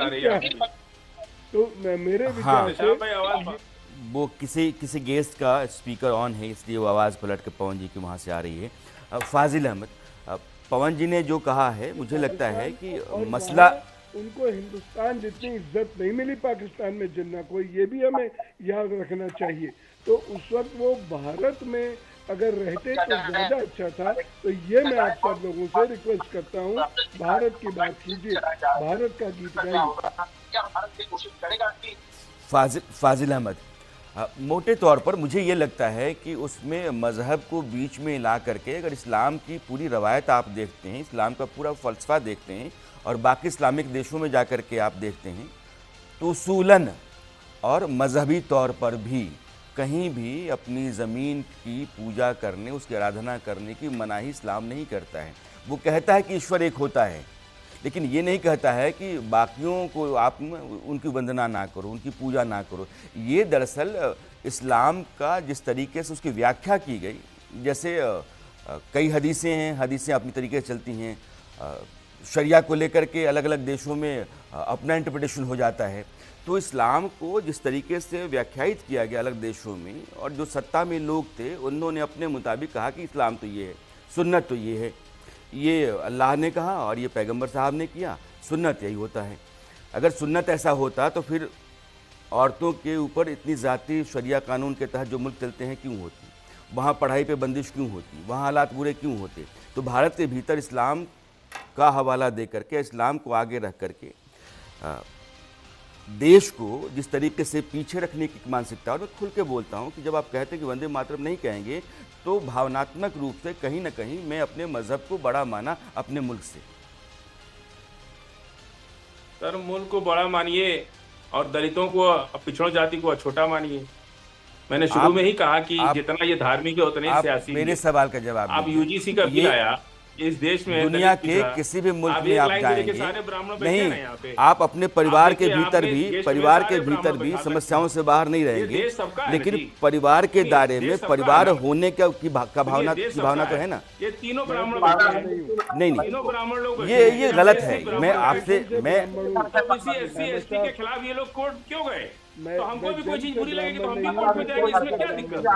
रही है। तो मेरे हाँ विचार से भाई आवाज वो किसी किसी गेस्ट का स्पीकर ऑन है, इसलिए वो आवाज़ पलट के पवन जी की वहाँ से आ रही है। फाजिल अहमद, पवन जी ने जो कहा है मुझे लगता है कि और मसला वहाँ उनको हिंदुस्तान जितनी इज्जत नहीं मिली पाकिस्तान में जिन्ना को, ये भी हमें याद रखना चाहिए। तो उस वक्त वो भारत में अगर रहते तो ज्यादा अच्छा था। तो ये मैं आप सब लोगों से रिक्वेस्ट करता हूँ, भारत की बात कीजिए, भारत का गीत गाइए। फाजिल अहमद, मोटे तौर पर मुझे ये लगता है कि उसमें मज़हब को बीच में ला करके अगर इस्लाम की पूरी रवायत आप देखते हैं, इस्लाम का पूरा फ़लसफ़ा देखते हैं और बाकी इस्लामिक देशों में जा कर के आप देखते हैं, तो उसूलन और मजहबी तौर पर भी कहीं भी अपनी ज़मीन की पूजा करने, उसकी आराधना करने की मनाही इस्लाम नहीं करता है। वो कहता है कि ईश्वर एक होता है, लेकिन ये नहीं कहता है कि बाकियों को आप उनकी वंदना ना करो, उनकी पूजा ना करो। ये दरअसल इस्लाम का जिस तरीके से उसकी व्याख्या की गई, जैसे कई हदीसें हैं, हदीसें अपनी तरीके से चलती हैं, शरिया को लेकर के अलग अलग देशों में अपना इंटरप्रिटेशन हो जाता है। तो इस्लाम को जिस तरीके से व्याख्यायित किया गया अलग देशों में, और जो सत्ता में लोग थे उन्होंने अपने मुताबिक कहा कि इस्लाम तो ये है, सुन्नत तो ये है, ये अल्लाह ने कहा और ये पैगंबर साहब ने किया, सुन्नत यही होता है। अगर सुन्नत ऐसा होता तो फिर औरतों के ऊपर इतनी ज़ाती शरिया कानून के तहत जो मुल्क चलते हैं क्यों होती, वहाँ पढ़ाई पे बंदिश क्यों होती, वहाँ हालात बुरे क्यों होते। तो भारत के भीतर इस्लाम का हवाला दे करके, इस्लाम को आगे रख करके देश को जिस तरीके से पीछे रखने की मानसिकता, और मैं खुल के बोलता हूँ कि जब आप कहते हैं कि वंदे मातरम नहीं कहेंगे, तो भावनात्मक रूप से कहीं ना कहीं मैं अपने मजहब को बड़ा माना अपने मुल्क से। सर, मुल्क को बड़ा मानिए और दलितों को, पिछड़ों जाति को छोटा मानिए। मैंने शुरू में ही कहा कि जितना ये धार्मिक है उतना ही सियासी। मेरे सवाल का जवाब आप यूजीसी का बिल आया इस देश में, दुनिया के किसी भी मुल्क में आप जाएंगे नहीं, आप अपने परिवार के भीतर भी समस्याओं से बाहर नहीं रहेंगे, लेकिन परिवार के दायरे में परिवार होने का भावना तो है ना। ये तीनों ब्राह्मण नहीं, ब्राह्मण लोग ये गलत है। मैं आपसे SC ST के खिलाफ ये लोग कोर्ट क्यों गए? तो हमको भी कोई चीज बुरी लगेगी तो हम भी कोर्ट में जाएंगे, इसमें क्या दिक्कत?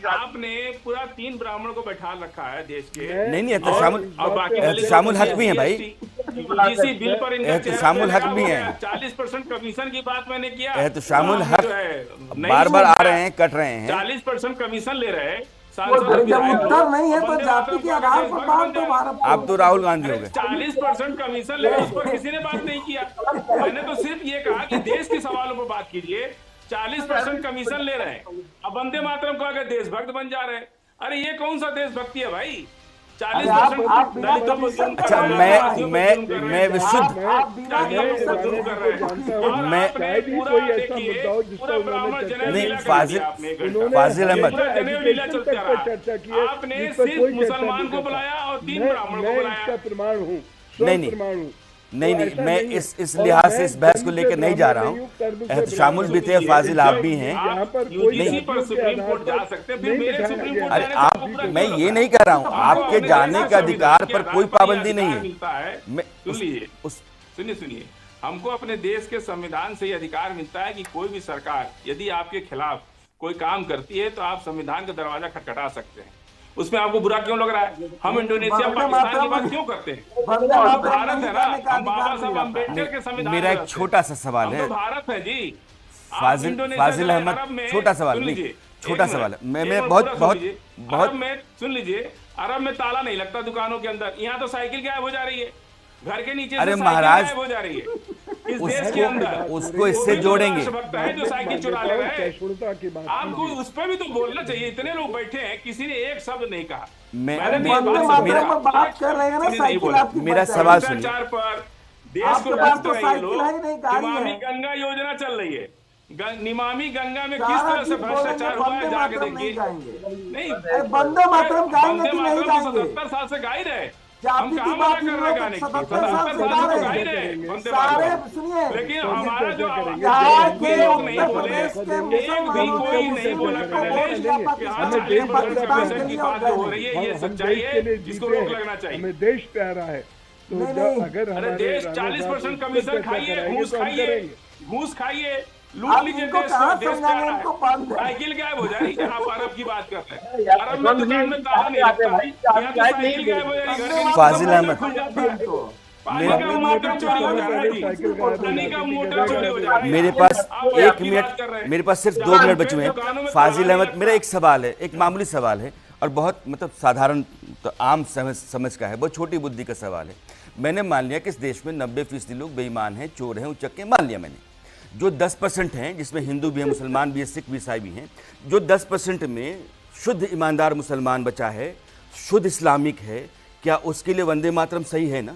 आपने पूरा 3 ब्राह्मण को बैठा रखा है देश के। नहीं, और बाकी शामुल हक भी है भाई, यूजीसी बिल पर शामुल हक भी है। 40% कमीशन की बात मैंने किया, शामुल हक बार आ रहे हैं, कट रहे हैं, 40% कमीशन ले रहे हैं। जब उत्तर नहीं है तो जाति के आधार पर बात तो भारत। आप तो राहुल गांधी हो गए। 40% कमीशन ले, उस पर किसी ने बात नहीं किया। मैंने तो सिर्फ ये कहा कि देश के सवालों पर बात कीजिए। 40% कमीशन ले रहे हैं, अब वंदे मातरम को अगर देशभक्त बन जा रहे हैं। अरे ये कौन सा देशभक्ति है भाई? 40% अच्छा, मैं विशुद्ध नहीं, फाजिल अहमद, आपने सिर्फ मुसलमान को बुलाया और 3 ब्राह्मण को बुलाया। प्रमाण हूँ, नहीं, मैं इस लिहाज से इस बहस को लेकर नहीं जा रहा हूँ। शामिल भी थे, फाजिल आप भी हैं। अरे आप, मैं ये नहीं कर रहा हूँ, आपके जाने के अधिकार पर कोई पाबंदी नहीं है। सुनिए, हमको अपने देश के संविधान से ये अधिकार मिलता है कि कोई भी सरकार यदि आपके खिलाफ कोई काम करती है तो आप संविधान का दरवाजा खटखटा सकते हैं। उसमें आपको बुरा क्यों लग रहा है? हम इंडोनेशिया पाकिस्तान की बात क्यों करते हैं? भारत है ना, हम बाबा साहब अम्बेडकर के संविधान। मेरा एक छोटा सा सवाल है, भारत है जी। फाजिल अहमद, छोटा सवाल नहीं, छोटा सवाल है। मैं बहुत में सुन लीजिए, अरब में ताला नहीं लगता दुकानों के अंदर, यहाँ तो साइकिल गायब हो जा रही है, घर के नीचे। अरे महाराज, हो जा रही है इस देश के अंदर। उसको इससे जोड़ेंगे, जो साइकिल चुरा ले रहे हैं, आपको उस पर भी तो बोलना चाहिए। इतने लोग बैठे हैं, किसी ने एक शब्द नहीं कहा। मेरा सवाल सुनिए। देश को नमामि गंगा योजना चल रही है, नमामि गंगा में किस तरह से भ्रष्टाचार हुआ है जाके देखिए। नहीं, वंदे मातरम गाएंगे कि नहीं गाएंगे? 77 साल से गा ही रहे। जाति की बात कर रहे हैं, 77 साल से गा रहे हैं सारे। सुनिए, लेकिन हमारा जो यहाँ के उत्तर प्रदेश के नहीं बोला पाकिस्तान की बात हो रही है, ये सच्चाई है, जिसको रोक लगना चाहिए। हमें देश प्यारा है, तो अगर अरे हमारे देश राणा 40% साहब कमीशन चर्चा खाइए, कराएंगे घूस तो हम खाइए, करेंगे। घूस खाइए, लूट लीजिए इनको देश कहाँ को, देश समझाएंगे, क्या इनको है, बांध दें। साइकिल गायब हो जाएगी। आप अरब की बात कर रहे हैं, यार, अरब में दुकान में ताला नहीं लगता, यहाँ तो साइकिल गायब हो जाएगी, घर के नीचे फाजिल अहमद। खुल जाता है, इनको पानी मेरे- का मोटर चोरी हो जा रहा है, साइकिल गायब हो पानी जाती का थी, मोटर गधा चोरी गायब हो हो जा रहा है। मेरे पास आप एक आपकी बात मिनट, कर रहे हैं। मेरे पास सिर्फ 2 दुकान मिनट पे, बचे हुए दुकानों हैं। में फाजिल ताला अहमद, नहीं मेरा लगता। एक सवाल है, एक मामूली सवाल है और बहुत मतलब साधारण तो आम समझ का है, बहुत छोटी बुद्धि का सवाल है। मैंने मान लिया कि इस देश में 90% लोग बेईमान हैं, चोर हैं, उचक्के, मान लिया मैंने। जो 10% हैं, जिसमें हिंदू भी हैं, मुसलमान भी हैं, सिख भी, ईसाई भी हैं, जो 10% में शुद्ध ईमानदार मुसलमान बचा है, शुद्ध इस्लामिक है, क्या उसके लिए वंदे मातरम सही है ना?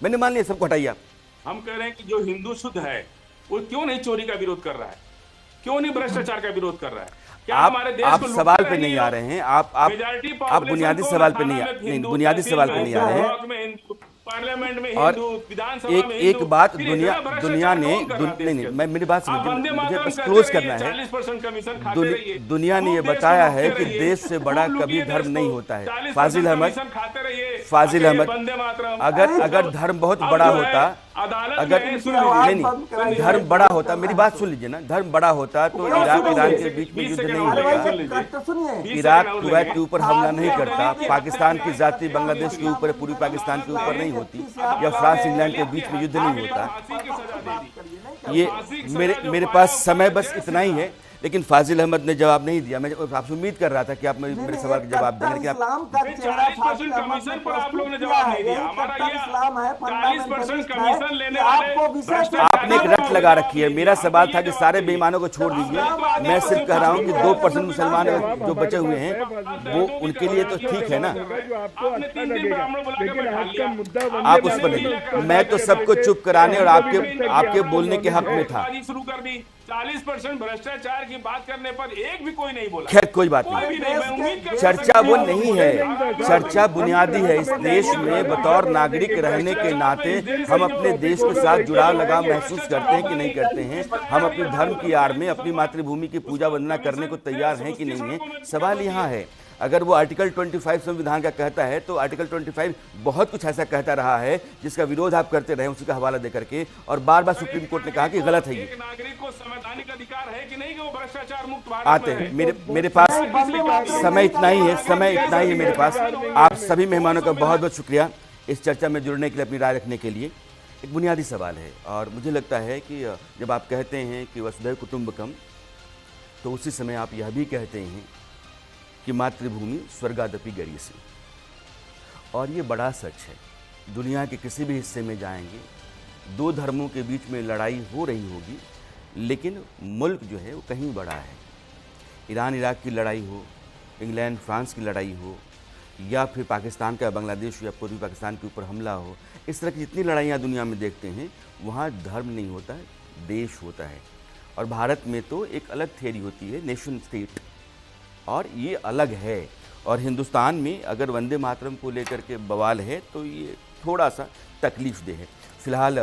मैंने मान लिया, सबको हटाइए आप। हम कह रहे हैं कि जो हिंदू शुद्ध है वो क्यों नहीं चोरी का विरोध कर रहा है, क्यों नहीं भ्रष्टाचार का विरोध कर रहा है? क्या हमारे देश आप को सवाल लूटते पे नहीं आ हैं? रहे हैं, आप बुनियादी सवाल पे नहीं, बुनियादी सवाल पे नहीं आ रहे हैं। पार्लियामेंट में और हिंदू, विधानसभा में हिंदू, एक बात फिर दुनिया इतना भ्रष्टाचार दुनिया ने कौन कर रहा है देश नहीं, के? मैं मेरी बात आप समझिए, वंदे मुझे मातरम बस करते क्लोज रहिए, करना है। 40% कमीशन खाते रहिए, दुनिया ने ये खूब देश बताया को है लूटते कि रहिए, देश से बड़ा खूब कभी लूटिए धर्म देश नहीं को, होता है। 40% फाजिल अहमद, कमीशन खाते रहिए, फाजिल आके अहमद, वंदे मातरम। अगर धर्म बहुत अब बड़ा जो है, होता, अदालत अगर में सुन नहीं लीजिए, नहीं धर्म बड़ा होता, मेरी बात सुन लीजिए ना, धर्म बड़ा होता तो इराक ईरान के बीच में 20 युद्ध सेकंड नहीं और अरे होता। भाई लीजिए। कट तो सुनिए। 20 इराक सेकंड और कुवैत लेंगे। के ऊपर हमला नहीं आप करता, देखिए, पाकिस्तान की जाति बांग्लादेश के ऊपर, पूर्वी पाकिस्तान के ऊपर नहीं होती, या फ्रांस इंग्लैंड के बीच में युद्ध नहीं होता। फांसी की सजा दे दी। ये मेरे पास समय बस इतना ही है, लेकिन फाजिल अहमद ने जवाब नहीं दिया। मैं आपसे उम्मीद कर रहा था कि आप मेरे सवाल का जवाब देंगे, लेकिन आप इस्लाम का चेहरा 40% कमीशन पर आप लोगों ने जवाब नहीं दिया। हमारा ये इस्लाम है, 40% कमीशन लेने आपको वाले विशेष आपने एक रट लगा रखी है। मेरा सवाल था कि सारे बेईमानों को छोड़ दीजिए, मैं सिर्फ कह रहा हूं कि 2% मुसलमान जो बचे हुए हैं वो उनके लिए तो ठीक है ना, जो आपको अच्छा लगेगा, लेकिन आज का मुद्दा आप उस पर नहीं। मैं तो सबको चुप कराने और आपके बोलने के हक में था। शुरू कर दी। 40% भ्रष्टाचार की बात करने पर एक भी कोई नहीं बोला। खैर कोई बात कोई भी नहीं, नहीं, मैं उम्मीद करता हूं चर्चा वो नहीं है, चर्चा बुनियादी है। इस देश में बतौर नागरिक रहने के नाते हम अपने देश के साथ जुड़ाव लगाव महसूस करते हैं कि नहीं करते हैं? हम अपने धर्म की आड़ में अपनी मातृभूमि की पूजा वंदना करने को तैयार हैं कि नहीं है? सवाल यहाँ है। अगर वो आर्टिकल 25 संविधान का कहता है तो आर्टिकल 25 बहुत कुछ ऐसा कहता रहा है जिसका विरोध आप करते रहे, उसी का हवाला दे करके, और बार बार सुप्रीम कोर्ट ने कहा कि गलत है ये। एक नागरिक को संवैधानिक अधिकार है कि नहीं कि वो भ्रष्टाचार मुक्त भारत आते में हैं, रहे? मेरे पास समय इतना ही है, समय इतना ही है मेरे पास। आप सभी मेहमानों का बहुत बहुत शुक्रिया इस चर्चा में जुड़ने के लिए, अपनी राय रखने के लिए। एक बुनियादी सवाल है और मुझे लगता है कि जब आप कहते हैं कि वसुधैव कुटुंबकम, तो उसी समय आप यह भी कहते हैं कि मातृभूमि स्वर्गादपि गरीयसी। और ये बड़ा सच है। दुनिया के किसी भी हिस्से में जाएंगे, दो धर्मों के बीच में लड़ाई हो रही होगी, लेकिन मुल्क जो है वो कहीं बड़ा है। ईरान इराक की लड़ाई हो, इंग्लैंड फ्रांस की लड़ाई हो, या फिर पाकिस्तान का बांग्लादेश या पूर्वी पाकिस्तान के ऊपर हमला हो, इस तरह की जितनी लड़ाइयाँ दुनिया में देखते हैं, वहाँ धर्म नहीं होता है, देश होता है। और भारत में तो एक अलग थ्योरी होती है, नेशन स्टेट, और ये अलग है। और हिंदुस्तान में अगर वंदे मातरम को लेकर के बवाल है तो ये थोड़ा सा तकलीफ दे है। फिलहाल